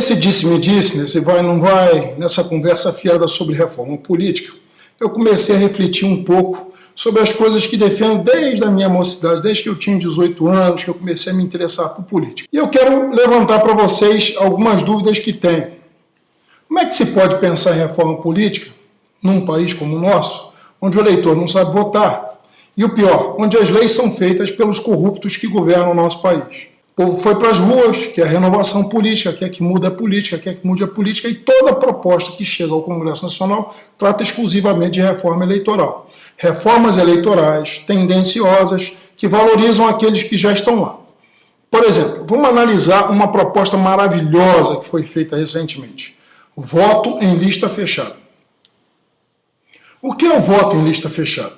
Nesse disse-me-disse, nesse vai não vai, nessa conversa fiada sobre reforma política, eu comecei a refletir um pouco sobre as coisas que defendo desde a minha mocidade, desde que eu tinha 18 anos, que eu comecei a me interessar por política. E eu quero levantar para vocês algumas dúvidas que tenho. Como é que se pode pensar em reforma política num país como o nosso, onde o eleitor não sabe votar? E o pior, onde as leis são feitas pelos corruptos que governam o nosso país. O povo foi para as ruas, quer renovação política, quer que mude a política, quer que mude a política, e toda proposta que chega ao Congresso Nacional trata exclusivamente de reforma eleitoral. Reformas eleitorais tendenciosas que valorizam aqueles que já estão lá. Por exemplo, vamos analisar uma proposta maravilhosa que foi feita recentemente. Voto em lista fechada. O que é o voto em lista fechada?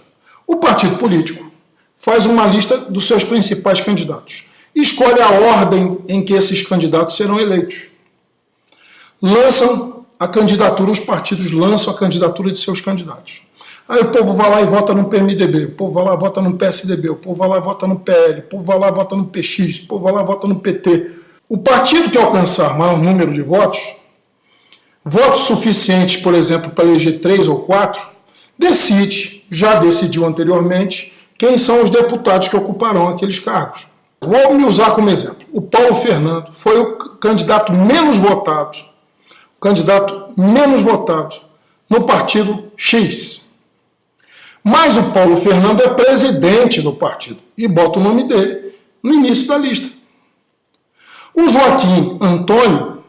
O partido político faz uma lista dos seus principais candidatos. Escolhe a ordem em que esses candidatos serão eleitos. Lançam a candidatura, os partidos lançam a candidatura de seus candidatos. Aí o povo vai lá e vota no PMDB, o povo vai lá e vota no PSDB, o povo vai lá e vota no PL, o povo vai lá e vota no PX, o povo vai lá e vota no PT. O partido que alcançar maior número de votos suficientes, por exemplo, para eleger 3 ou 4, decide, já decidiu anteriormente, quem são os deputados que ocuparão aqueles cargos. Vou me usar como exemplo. O Paulo Fernando foi o candidato menos votado no partido X. Mas o Paulo Fernando é presidente do partido e bota o nome dele no início da lista. O Joaquim Antônio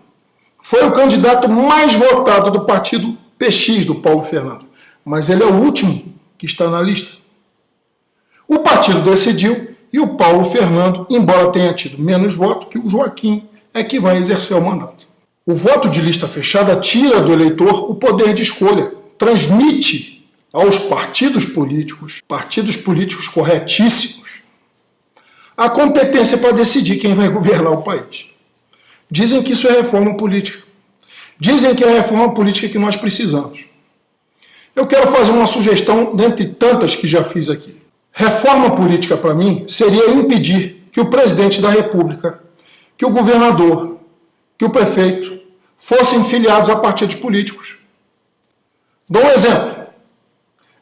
foi o candidato mais votado do partido PX do Paulo Fernando, mas ele é o último que está na lista. O partido decidiu e o Paulo Fernando, embora tenha tido menos votos que o Joaquim, é que vai exercer o mandato. O voto de lista fechada tira do eleitor o poder de escolha, transmite aos partidos políticos corretíssimos, a competência para decidir quem vai governar o país. Dizem que isso é reforma política. Dizem que é a reforma política que nós precisamos. Eu quero fazer uma sugestão dentre tantas que já fiz aqui. Reforma política, para mim, seria impedir que o presidente da República, que o governador, que o prefeito fossem filiados a partidos políticos. Dou um exemplo.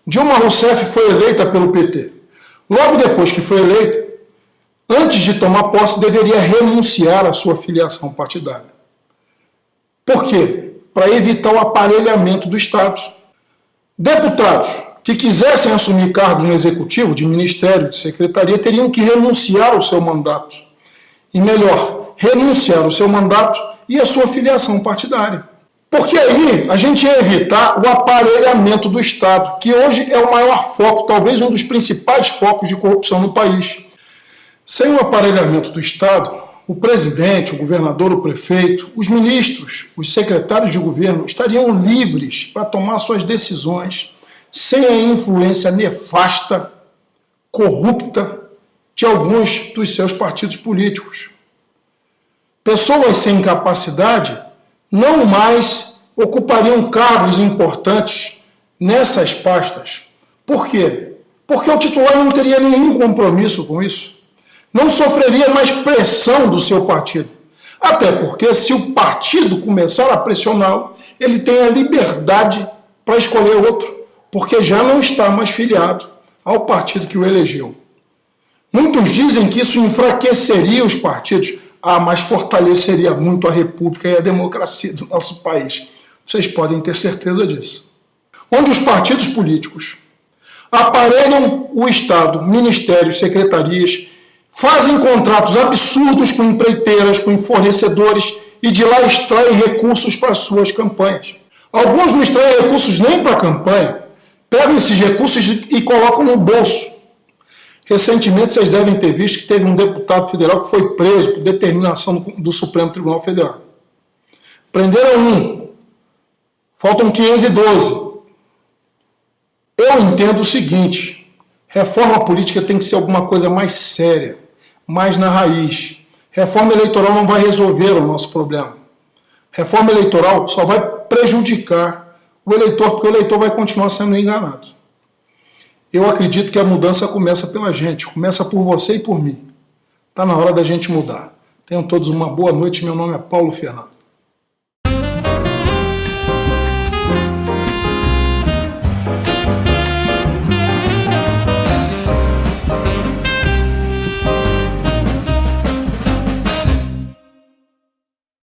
Dilma Rousseff foi eleita pelo PT. Logo depois que foi eleita, antes de tomar posse, deveria renunciar à sua filiação partidária. Por quê? Para evitar o aparelhamento do Estado. Deputados que quisessem assumir cargos no Executivo, de Ministério, de Secretaria, teriam que renunciar ao seu mandato. E melhor, renunciar ao seu mandato e a sua filiação partidária. Porque aí a gente ia evitar o aparelhamento do Estado, que hoje é o maior foco, talvez um dos principais focos de corrupção no país. Sem o aparelhamento do Estado, o presidente, o governador, o prefeito, os ministros, os secretários de governo estariam livres para tomar suas decisões sem a influência nefasta, corrupta de alguns dos seus partidos políticos. Pessoas sem capacidade não mais ocupariam cargos importantes nessas pastas. Por quê? Porque o titular não teria nenhum compromisso com isso. Não sofreria mais pressão do seu partido. Até porque, se o partido começar a pressioná-lo, ele tem a liberdade para escolher outro, porque já não está mais filiado ao partido que o elegeu. Muitos dizem que isso enfraqueceria os partidos, mas fortaleceria muito a República e a democracia do nosso país. Vocês podem ter certeza disso. Onde os partidos políticos aparelham o Estado, ministérios, secretarias, fazem contratos absurdos com empreiteiras, com fornecedores e de lá extraem recursos para suas campanhas. Alguns não extraem recursos nem para a campanha, pegam esses recursos e colocam no bolso. Recentemente, vocês devem ter visto que teve um deputado federal que foi preso por determinação do Supremo Tribunal Federal. Prenderam um, faltam 512. Eu entendo o seguinte, reforma política tem que ser alguma coisa mais séria, mais na raiz. Reforma eleitoral não vai resolver o nosso problema. Reforma eleitoral só vai prejudicar o eleitor, porque o eleitor vai continuar sendo enganado. Eu acredito que a mudança começa pela gente, começa por você e por mim. Está na hora da gente mudar. Tenham todos uma boa noite, meu nome é Paulo Fernando.